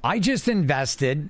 I just invested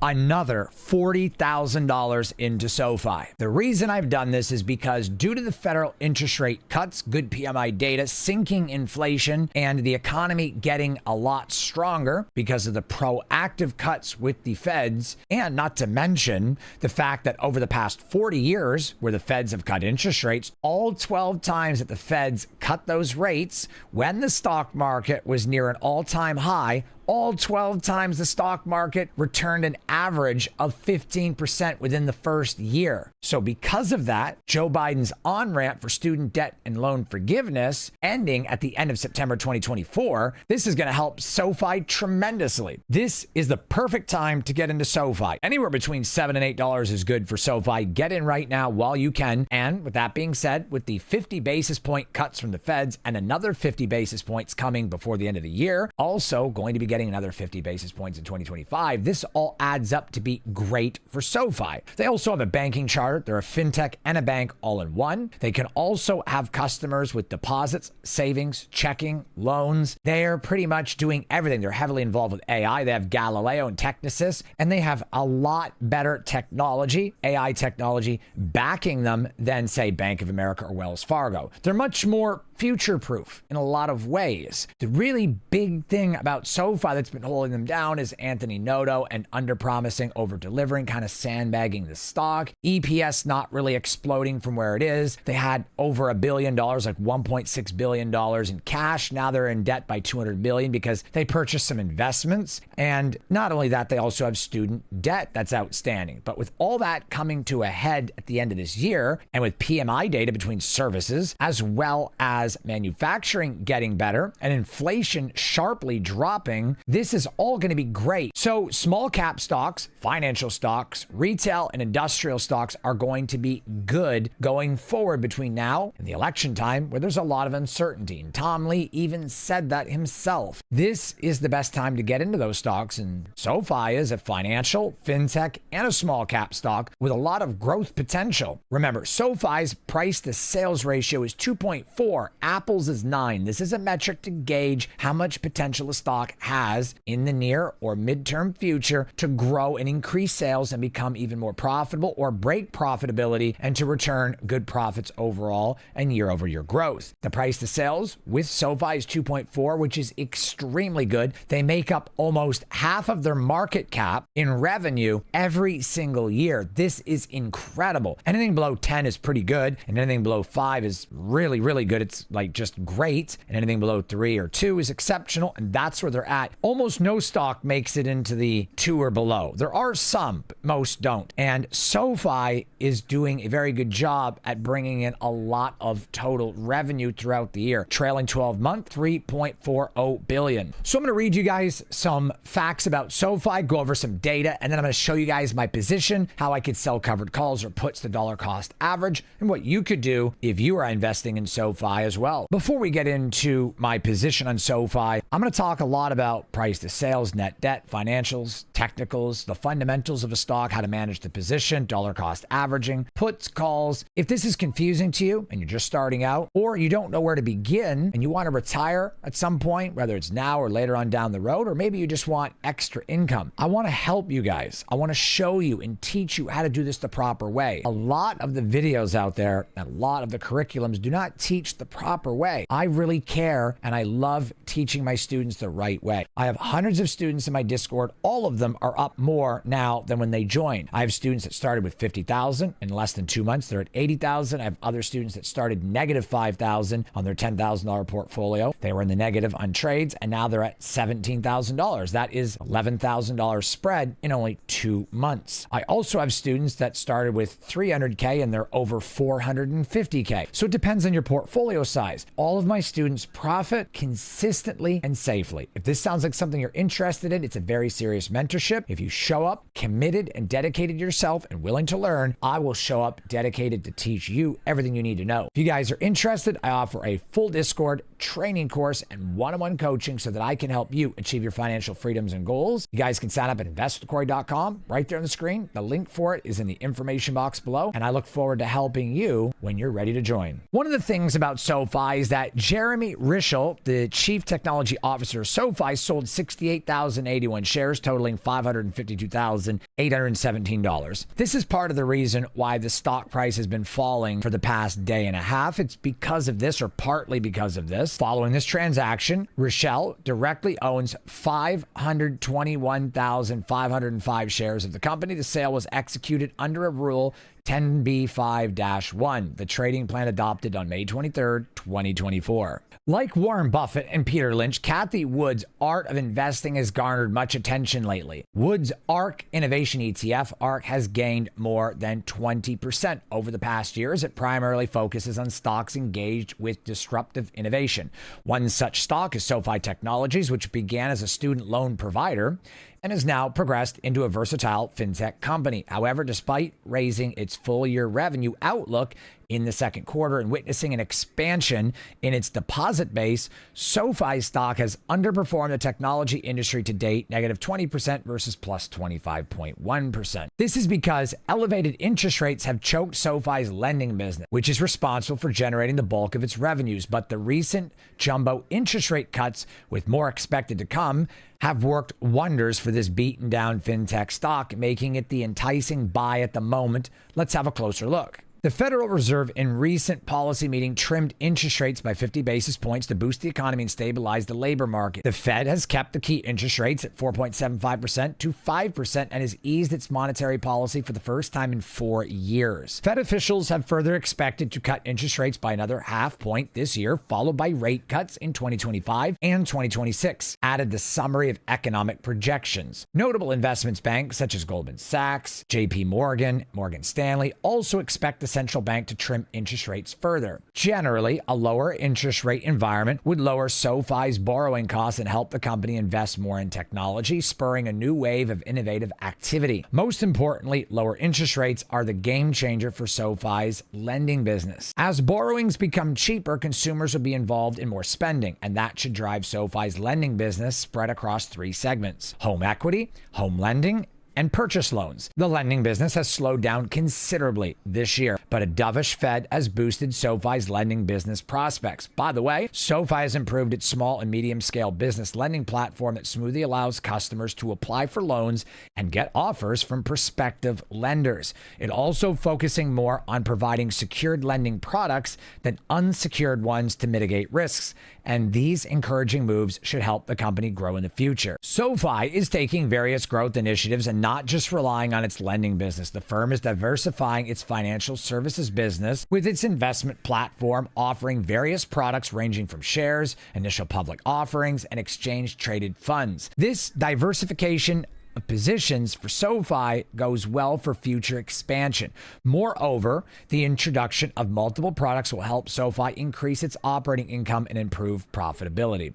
another $40,000 into SoFi. The reason I've done this is because due to the federal interest rate cuts, good PMI data, sinking inflation, and the economy getting a lot stronger because of the proactive cuts with the feds, and not to mention the fact that over the past 40 years, where the feds have cut interest rates, all 12 times that the feds cut those rates, when the stock market was near an all-time high, all 12 times the stock market returned an average of 15% within the first year. So because of that, Joe Biden's on-ramp for student debt and loan forgiveness ending at the end of September 2024, this is going to help SoFi tremendously. This is the perfect time to get into SoFi. Anywhere between $7 and $8 is good for SoFi. Get in right now while you can. And with that being said, with the 50 basis point cuts from the feds and another 50 basis points coming before the end of the year, also going to be getting another 50 basis points in 2025. This all adds up to be great for SoFi. They also have a banking charter. They're a fintech and a bank all in one. They can also have customers with deposits, savings, checking, loans. They're pretty much doing everything. They're heavily involved with AI. They have Galileo and Technisys, and they have a lot better technology, AI technology, backing them than, say, Bank of America or Wells Fargo. They're much more future-proof in a lot of ways. The really big thing about SoFi that's been holding them down is Anthony Noto and under-promising, over-delivering, kind of sandbagging the stock. EPS not really exploding from where it is. They had over $1 billion, like $1.6 billion in cash. Now they're in debt by $200 billion because they purchased some investments. And not only that, they also have student debt that's outstanding. But with all that coming to a head at the end of this year, and with PMI data between services, as well as manufacturing getting better and inflation sharply dropping, this is all going to be great. So small cap stocks, financial stocks, retail and industrial stocks are going to be good going forward between now and the election time, where there's a lot of uncertainty. And Tom Lee even said that himself. This is the best time to get into those stocks, and SoFi is a financial, fintech, and a small cap stock with a lot of growth potential. Remember, SoFi's price to sales ratio is 2.4. Apple's is 9. This is a metric to gauge how much potential a stock has in the near or midterm future to grow and increase sales and become even more profitable, or break profitability and to return good profits overall and year-over-year growth. The price to sales with SoFi is 2.4, which is extremely good. They make up almost half of their market cap in revenue every single year. This is incredible. Anything below 10 is pretty good, and anything below 5 is really, really good. It's like just great, and anything below 3 or 2 is exceptional, and that's where they're at. Almost no stock makes it into the 2 or below. There are some, but most don't. And SoFi is doing a very good job at bringing in a lot of total revenue throughout the year. Trailing 12 month, $3.40 billion. So I'm going to read you guys some facts about SoFi, go over some data, and then I'm going to show you guys my position, how I could sell covered calls or puts the dollar cost average, and what you could do if you are investing in SoFi as well. Before we get into my position on SoFi, I'm going to talk a lot about price to sales, net debt, financials, technicals, the fundamentals of a stock, how to manage the position, dollar cost averaging, puts, calls. If this is confusing to you and you're just starting out, or you don't know where to begin and you want to retire at some point, whether it's now or later on down the road, or maybe you just want extra income, I want to help you guys. I want to show you and teach you how to do this the proper way. A lot of the videos out there, and a lot of the curriculums do not teach the proper way. I really care, and I love teaching my students the right way. I have hundreds of students in my Discord. All of them are up more now than when they joined. I have students that started with 50,000 in less than 2 months. They're at 80,000. I have other students that started negative 5,000 on their $10,000 portfolio. They were in the negative on trades, and now they're at $17,000. That is $11,000 spread in only 2 months. I also have students that started with 300K and they're over 450K. So it depends on your portfolio size. All of my students profit consistently and safely. If this sounds like something you're interested in, it's a very serious mentorship. If you show up committed and dedicated yourself and willing to learn, I will show up dedicated to teach you everything you need to know. If you guys are interested, I offer a full Discord training course and one-on-one coaching so that I can help you achieve your financial freedoms and goals. You guys can sign up at investwithcorey.com right there on the screen. The link for it is in the information box below, and I look forward to helping you when you're ready to join. One of the things about SoFi SoFi is that Jeremy Rischel, the chief technology officer of SoFi, sold 68,081 shares, totaling $552,817. This is part of the reason why the stock price has been falling for the past day and a half. It's because of this, or partly because of this. Following this transaction, Rischel directly owns 521,505 shares of the company. The sale was executed under a Rule 10b5-1, the trading plan adopted on May 23rd, 2024. Like Warren Buffett and Peter Lynch, Cathie Wood's Art of Investing has garnered much attention lately. Wood's ARK Innovation ETF, ARK, has gained more than 20% over the past year as it primarily focuses on stocks engaged with disruptive innovation. One such stock is SoFi Technologies, which began as a student loan provider and has now progressed into a versatile fintech company. However, despite raising its full-year revenue outlook in the second quarter and witnessing an expansion in its deposit base, SoFi stock has underperformed the technology industry to date, negative 20% versus plus 25.1%. This is because elevated interest rates have choked SoFi's lending business, which is responsible for generating the bulk of its revenues. But the recent jumbo interest rate cuts, with more expected to come, have worked wonders for this beaten down fintech stock, making it the enticing buy at the moment. Let's have a closer look. The Federal Reserve in recent policy meeting trimmed interest rates by 50 basis points to boost the economy and stabilize the labor market. The Fed has kept the key interest rates at 4.75% to 5% and has eased its monetary policy for the first time in 4 years. Fed officials have further expected to cut interest rates by another half point this year, followed by rate cuts in 2025 and 2026, added the summary of economic projections. Notable investments banks such as Goldman Sachs, JP Morgan, Morgan Stanley also expect the central bank to trim interest rates further. Generally, a lower interest rate environment would lower SoFi's borrowing costs and help the company invest more in technology, spurring a new wave of innovative activity. Most importantly, lower interest rates are the game changer for SoFi's lending business. As borrowings become cheaper, consumers will be involved in more spending, and that should drive SoFi's lending business spread across 3 segments: home equity, home lending, and purchase loans. The lending business has slowed down considerably this year, but a dovish Fed has boosted SoFi's lending business prospects. By the way, SoFi has improved its small and medium scale business lending platform that smoothly allows customers to apply for loans and get offers from prospective lenders. It also focusing more on providing secured lending products than unsecured ones to mitigate risks. And these encouraging moves should help the company grow in the future. SoFi is taking various growth initiatives and not just relying on its lending business. The firm is diversifying its financial services business with its investment platform, offering various products ranging from shares, initial public offerings, and exchange-traded funds. This diversification of positions for SoFi goes well for future expansion. Moreover, the introduction of multiple products will help SoFi increase its operating income and improve profitability.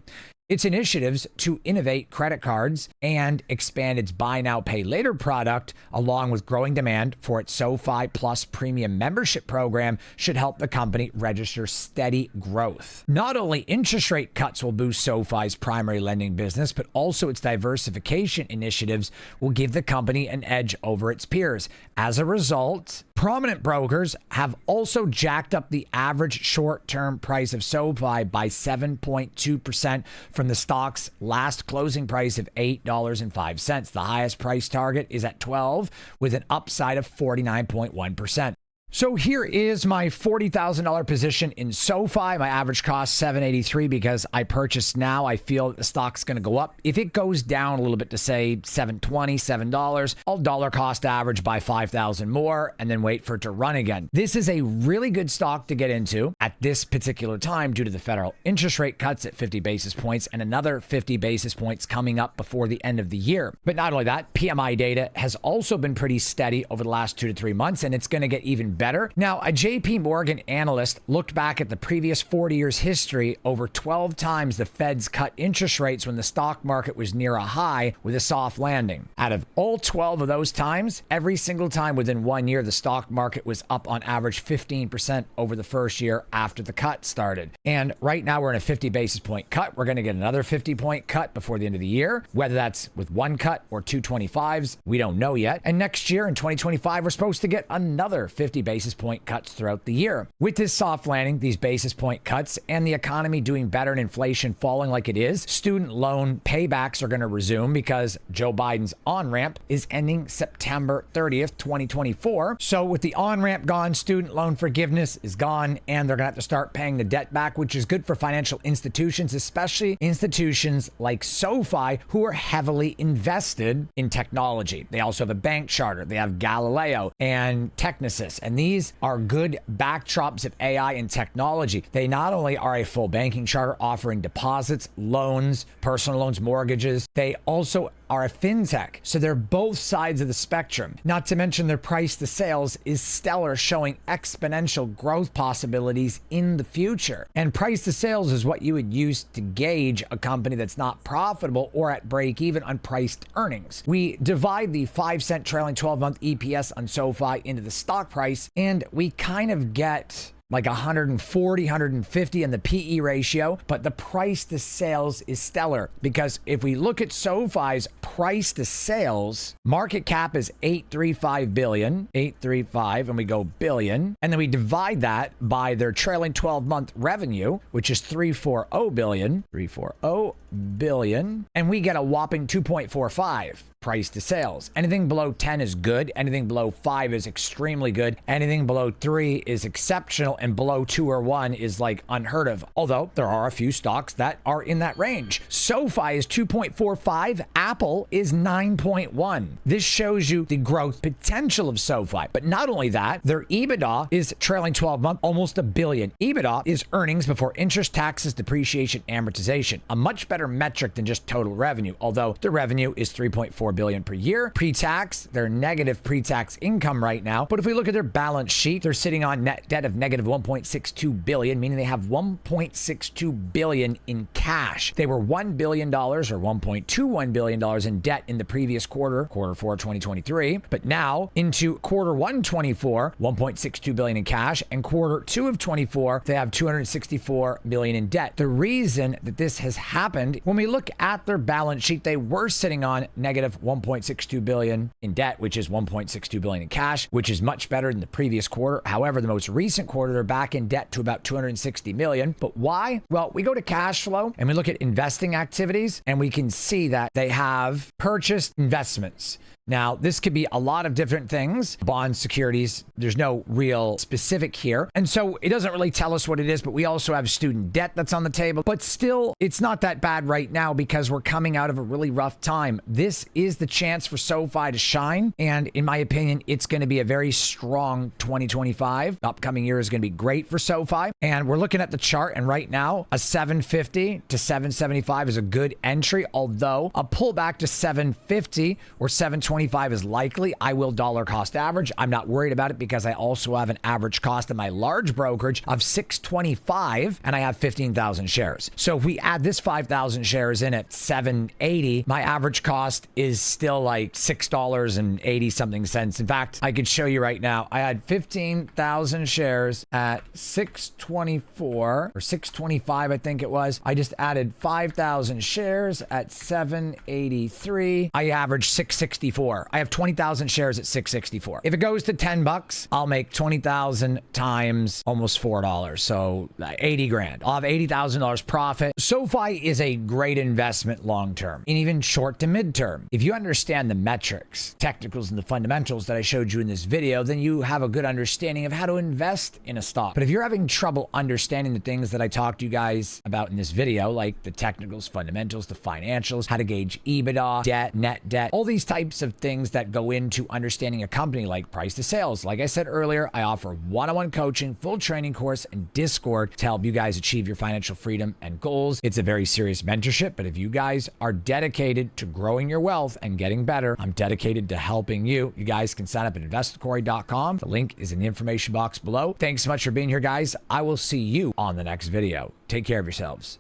Its initiatives to innovate credit cards and expand its buy now, pay later product, along with growing demand for its SoFi Plus premium membership program, should help the company register steady growth. Not only interest rate cuts will boost SoFi's primary lending business, but also its diversification initiatives will give the company an edge over its peers. As a result, prominent brokers have also jacked up the average short-term price of SoFi by 7.2% from the stock's last closing price of $8.05. The highest price target is at $12, with an upside of 49.1%. So here is my $40,000 position in SoFi. My average cost $783 because I purchased now. I feel that the stock's going to go up. If it goes down a little bit to say $7.20, $7, I'll dollar cost average by $5,000 more and then wait for it to run again. This is a really good stock to get into at this particular time due to the federal interest rate cuts at 50 basis points and another 50 basis points coming up before the end of the year. But not only that, PMI data has also been pretty steady over the last 2 to 3 months, and it's going to get even better. Now, a JP Morgan analyst looked back at the previous 40 years history. Over 12 times the Feds cut interest rates when the stock market was near a high with a soft landing. Out of all 12 of those times, every single time within 1 year, the stock market was up on average 15% over the first year after the cut started. And right now we're in a 50 basis point cut. We're going to get another 50 point cut before the end of the year. Whether that's with 1 cut or 2 25s, we don't know yet. And next year in 2025, we're supposed to get another 50 basis basis point cuts throughout the year. With this soft landing, these basis point cuts, and the economy doing better and inflation falling like it is, student loan paybacks are going to resume because Joe Biden's on-ramp is ending September 30th, 2024. So with the on-ramp gone, student loan forgiveness is gone, and they're going to have to start paying the debt back, which is good for financial institutions, especially institutions like SoFi, who are heavily invested in technology. They also have a bank charter. They have Galileo and Technisys, and these are good backdrops of AI and technology. They not only are a full banking charter offering deposits, loans, personal loans, mortgages, they also are a fintech. So they're both sides of the spectrum. Not to mention their price to sales is stellar, showing exponential growth possibilities in the future. And price to sales is what you would use to gauge a company that's not profitable or at break even on priced earnings. We divide the 5-cent trailing 12-month EPS on SoFi into the stock price, and we kind of get like 140, 150 in the PE ratio, but the price to sales is stellar because if we look at SoFi's price to sales, market cap is 835 billion, 835, and we go billion, and then we divide that by their trailing 12-month revenue, which is 340 billion, 340 billion, and we get a whopping 2.45 price to sales. Anything below 10 is good. Anything below 5 is extremely good. Anything below 3 is exceptional, and below 2 or 1 is like unheard of. Although there are a few stocks that are in that range. SoFi is 2.45. Apple is 9.1. This shows you the growth potential of SoFi. But not only that, their EBITDA is trailing 12 month, almost $1 billion. EBITDA is earnings before interest, taxes, depreciation, amortization. A much better metric than just total revenue, although the revenue is 3.4 billion per year. Pre-tax, they're negative pre-tax income right now. But if we look at their balance sheet, they're sitting on net debt of negative 1.62 billion, meaning they have 1.62 billion in cash. They were $1 billion or $1.21 billion in debt in the previous quarter 4, 2023. But now into quarter 1, 24, 1.62 billion in cash, and quarter 2 of 24, they have 264 million in debt. The reason that this has happened, when we look at their balance sheet, they were sitting on negative 1.62 billion in debt, which is 1.62 billion in cash, which is much better than the previous quarter. However, the most recent quarter, they're back in debt to about 260 million. But why? Well, we go to cash flow and we look at investing activities, and we can see that they have purchased investments. Now, this could be a lot of different things. Bonds, securities, there's no real specific here. And so it doesn't really tell us what it is, but we also have student debt that's on the table. But still, it's not that bad right now because we're coming out of a really rough time. This is the chance for SoFi to shine. And in my opinion, it's going to be a very strong 2025. The upcoming year is going to be great for SoFi. And we're looking at the chart, and right now, a 750 to 775 is a good entry, although a pullback to 750 or 725 is likely. I will dollar cost average. I'm not worried about it because I also have an average cost in my large brokerage of 625, and I have 15,000 shares. So if we add this 5,000 shares in at 780, my average cost is still like $6.80 something cents. In fact, I could show you right now. I had 15,000 shares at 624 or 625, I think it was. I just added 5,000 shares at 783. I averaged 664. I have 20,000 shares at 664. If it goes to 10 bucks, I'll make 20,000 times almost $4. So 80 grand. I'll have $80,000 profit. SoFi is a great investment long-term and even short to mid-term. If you understand the metrics, technicals, and the fundamentals that I showed you in this video, then you have a good understanding of how to invest in a stock. But if you're having trouble understanding the things that I talked to you guys about in this video, like the technicals, fundamentals, the financials, how to gauge EBITDA, debt, net debt, all these types of things that go into understanding a company, like price to sales. Like I said earlier, I offer one-on-one coaching, full training course, and Discord to help you guys achieve your financial freedom and goals. It's a very serious mentorship, but if you guys are dedicated to growing your wealth and getting better, I'm dedicated to helping you. You guys can sign up at investwithcorey.com. The link is in the information box below. Thanks so much for being here, guys. I will see you on the next video. Take care of yourselves.